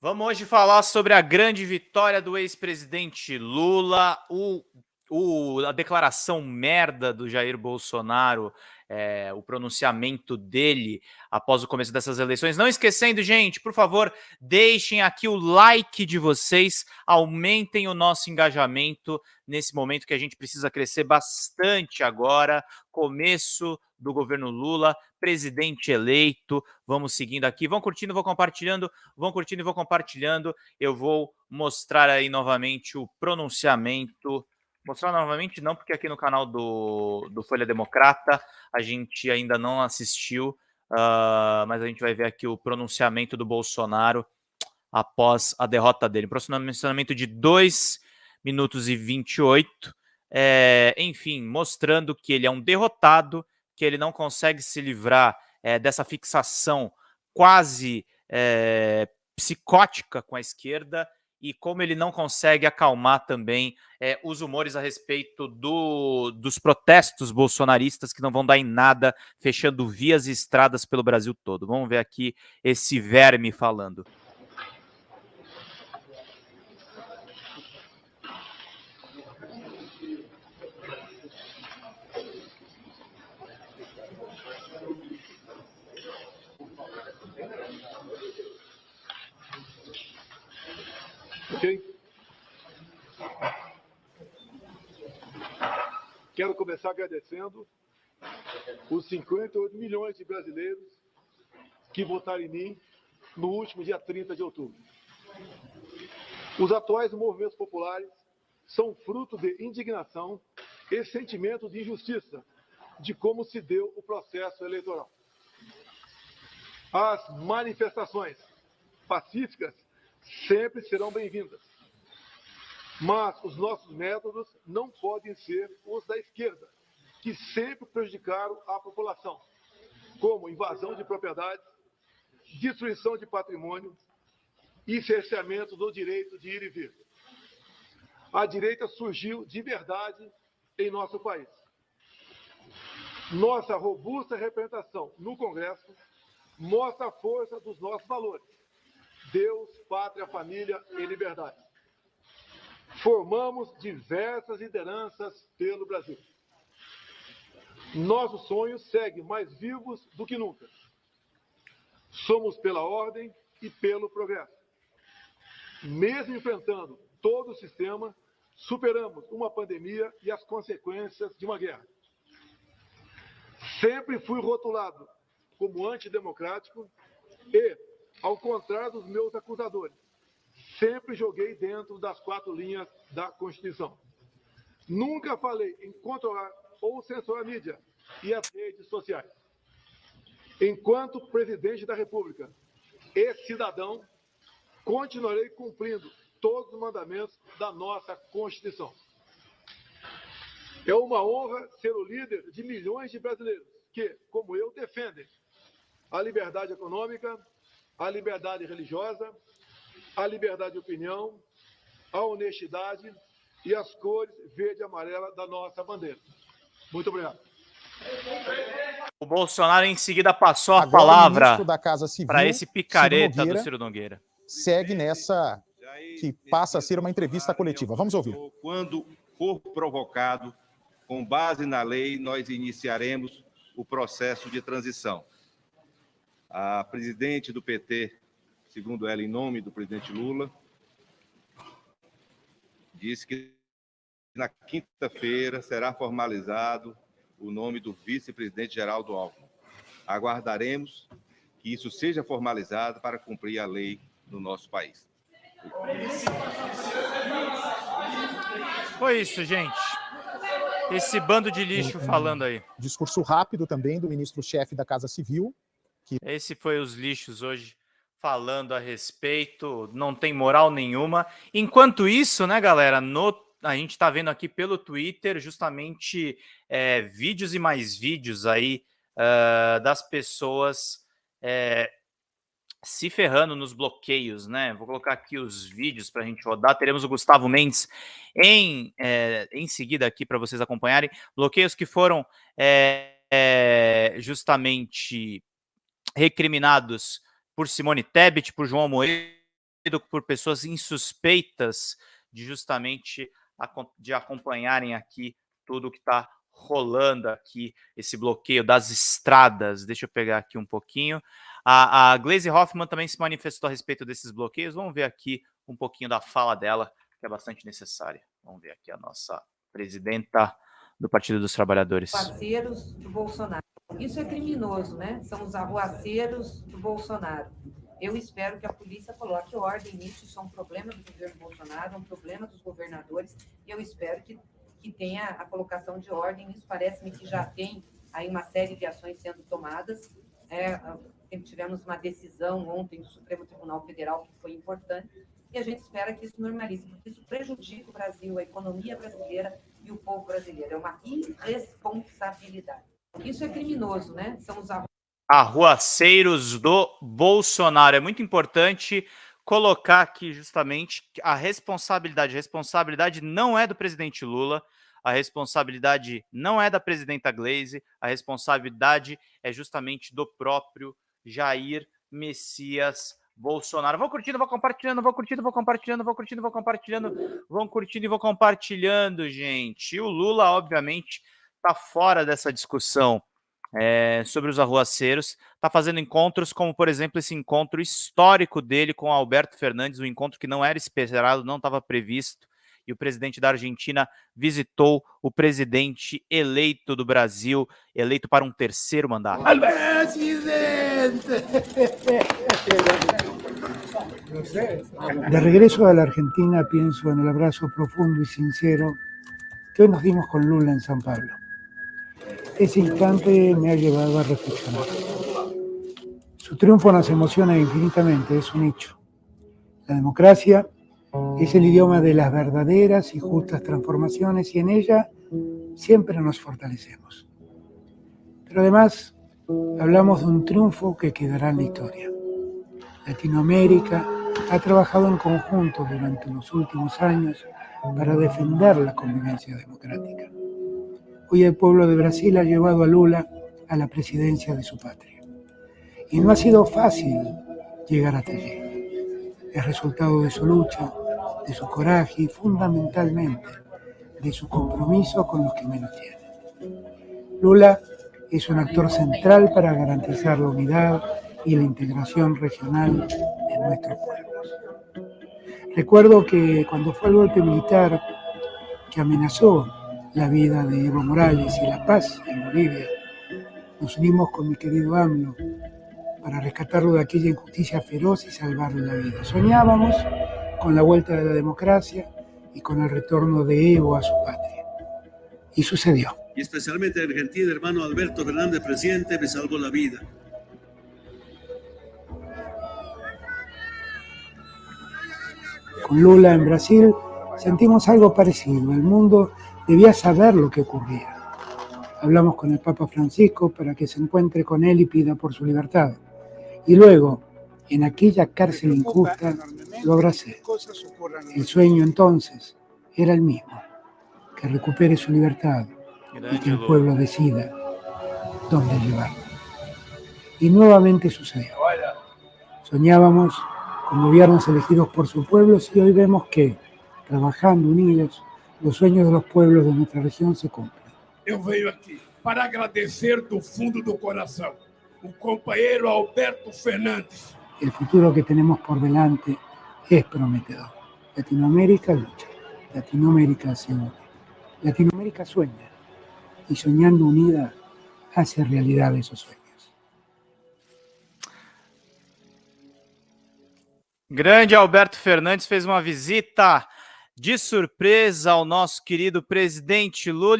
Vamos hoje falar sobre a grande vitória do ex-presidente Lula, a declaração merda do Jair Bolsonaro, o pronunciamento dele após o começo dessas eleições. Não esquecendo, gente, por favor, deixem aqui o like de vocês, aumentem o nosso engajamento nesse momento que a gente precisa crescer bastante agora, começo do governo Lula, presidente eleito. Vamos seguindo aqui, vão curtindo, vão curtindo e vou compartilhando. Eu vou mostrar aí novamente o pronunciamento. Mostrar novamente não, porque aqui no canal do Folha Democrata a gente ainda não assistiu, mas a gente vai ver aqui o pronunciamento do Bolsonaro após a derrota dele. Pronunciamento de 2 minutos e 28, enfim, mostrando que ele é um derrotado, que ele não consegue se livrar dessa fixação quase psicótica com a esquerda, e como ele não consegue acalmar também os humores a respeito dos protestos bolsonaristas que não vão dar em nada, fechando vias e estradas pelo Brasil todo. Vamos ver aqui esse verme falando. Ok? Quero começar agradecendo os 58 milhões de brasileiros que votaram em mim no último dia 30 de outubro. Os atuais movimentos populares são fruto de indignação e sentimento de injustiça de como se deu o processo eleitoral. As manifestações pacíficas sempre serão bem-vindas, mas os nossos métodos não podem ser os da esquerda, que sempre prejudicaram a população, como invasão de propriedades, destruição de patrimônio e cerceamento do direito de ir e vir. A direita surgiu de verdade em nosso país. Nossa robusta representação no Congresso mostra a força dos nossos valores: Deus, pátria, família e liberdade. Formamos diversas lideranças pelo Brasil. Nossos sonhos seguem mais vivos do que nunca. Somos pela ordem e pelo progresso. Mesmo enfrentando todo o sistema, superamos uma pandemia e as consequências de uma guerra. Sempre fui rotulado como antidemocrático e, ao contrário dos meus acusadores, sempre joguei dentro das 4 linhas da Constituição. Nunca falei em controlar ou censurar a mídia e as redes sociais. Enquanto presidente da República e cidadão, continuarei cumprindo todos os mandamentos da nossa Constituição. É uma honra ser o líder de milhões de brasileiros que, como eu, defendem a liberdade econômica, a liberdade religiosa, a liberdade de opinião, a honestidade e as cores verde e amarela da nossa bandeira. Muito obrigado. O Bolsonaro em seguida passou a Agora, palavra da Casa Civil, para esse picareta Ciro Nogueira, do Ciro Nogueira. segue nessa que passa a ser uma entrevista coletiva. Vamos ouvir. Quando for provocado, com base na lei, nós iniciaremos o processo de transição. A presidente do PT, segundo ela, em nome do presidente Lula, disse que na quinta-feira será formalizado o nome do vice-presidente Geraldo Alckmin. Aguardaremos que isso seja formalizado para cumprir a lei no nosso país. Foi isso, gente. Esse bando de lixo falando aí. Discurso rápido também do ministro-chefe da Casa Civil. Esse foi os lixos hoje falando a respeito, não tem moral nenhuma. Enquanto isso, né, galera, a gente tá vendo aqui pelo Twitter justamente vídeos e mais vídeos aí das pessoas se ferrando nos bloqueios, né? Vou colocar aqui os vídeos para a gente rodar. Teremos o Gustavo Mendes em seguida aqui para vocês acompanharem. Bloqueios que foram justamente recriminados por Simone Tebet, por João Moreira, por pessoas insuspeitas de justamente de acompanharem aqui tudo que está rolando aqui, esse bloqueio das estradas. Deixa eu pegar aqui um pouquinho. A Gleisi Hoffmann também se manifestou a respeito desses bloqueios. Vamos ver aqui um pouquinho da fala dela, que é bastante necessária. Vamos ver aqui a nossa presidenta do Partido dos Trabalhadores. Arruaceiros do Bolsonaro. Isso é criminoso, né? São os arruaceiros do Bolsonaro. Eu espero que a polícia coloque ordem nisso. Isso é um problema do governo Bolsonaro, é um problema dos governadores, e eu espero que tenha a colocação de ordem. Isso parece-me que já tem aí uma série de ações sendo tomadas. Tivemos uma decisão ontem do Supremo Tribunal Federal que foi importante, e a gente espera que isso normalize, porque isso prejudica o Brasil, a economia brasileira e o povo brasileiro. É uma irresponsabilidade. Isso é criminoso, né? São os arruaceiros do Bolsonaro. É muito importante colocar aqui justamente a responsabilidade. A responsabilidade não é do presidente Lula, a responsabilidade não é da presidenta Gleisi, a responsabilidade é justamente do próprio Jair Messias Bolsonaro. Vão curtindo, vão compartilhando, vão curtindo, vão compartilhando, vão curtindo, vão compartilhando, vão curtindo e vão compartilhando, gente. E o Lula, obviamente, está fora dessa discussão sobre os arruaceiros, está fazendo encontros como, por exemplo, esse encontro histórico dele com Alberto Fernandes, um encontro que não era esperado, não estava previsto, e o presidente da Argentina visitou o presidente eleito do Brasil, eleito para um terceiro mandato. De regreso a la Argentina, pienso en el abrazo profundo y sincero que hoy nos dimos con Lula en San Pablo. Ese instante me ha llevado a reflexionar. Su triunfo nos emociona infinitamente, es un hecho. La democracia es el idioma de las verdaderas y justas transformaciones, y en ella siempre nos fortalecemos. Pero además, hablamos de un triunfo que quedará en la historia. Latinoamérica ha trabajado en conjunto durante los últimos años para defender la convivencia democrática. Hoy el pueblo de Brasil ha llevado a Lula a la presidencia de su patria. Y no ha sido fácil llegar hasta allí. Es resultado de su lucha, de su coraje y fundamentalmente de su compromiso con los que menos tienen. Lula es un actor central para garantizar la unidad y la integración regional de nuestros pueblos. Recuerdo que cuando fue el golpe militar que amenazó la vida de Evo Morales y la paz en Bolivia, nos unimos con mi querido AMLO para rescatarlo de aquella injusticia feroz y salvarle la vida. Soñábamos con la vuelta de la democracia y con el retorno de Evo a su patria. Y sucedió. Y especialmente en Argentina, hermano Alberto Fernández, presidente, me salvó la vida. Con Lula en Brasil sentimos algo parecido. El mundo debía saber lo que ocurría. Hablamos con el Papa Francisco para que se encuentre con él y pida por su libertad. Y luego, en aquella cárcel injusta, lo abracé. El sueño entonces era el mismo, que recupere su libertad y que el pueblo decida dónde llevarlo. Y nuevamente sucedió. Soñábamos con gobiernos elegidos por sus pueblos y hoy vemos que, trabajando unidos, los sueños de los pueblos de nuestra región se cumplen. Eu venho aqui para agradecer do fundo do coração o companheiro Alberto Fernandes. El futuro que tenemos por delante es prometedor. Latinoamérica lucha, Latinoamérica se une, Latinoamérica sueña y soñando unida hace realidad esos sueños. Grande Alberto Fernandes fez uma visita de surpresa ao nosso querido presidente Lula.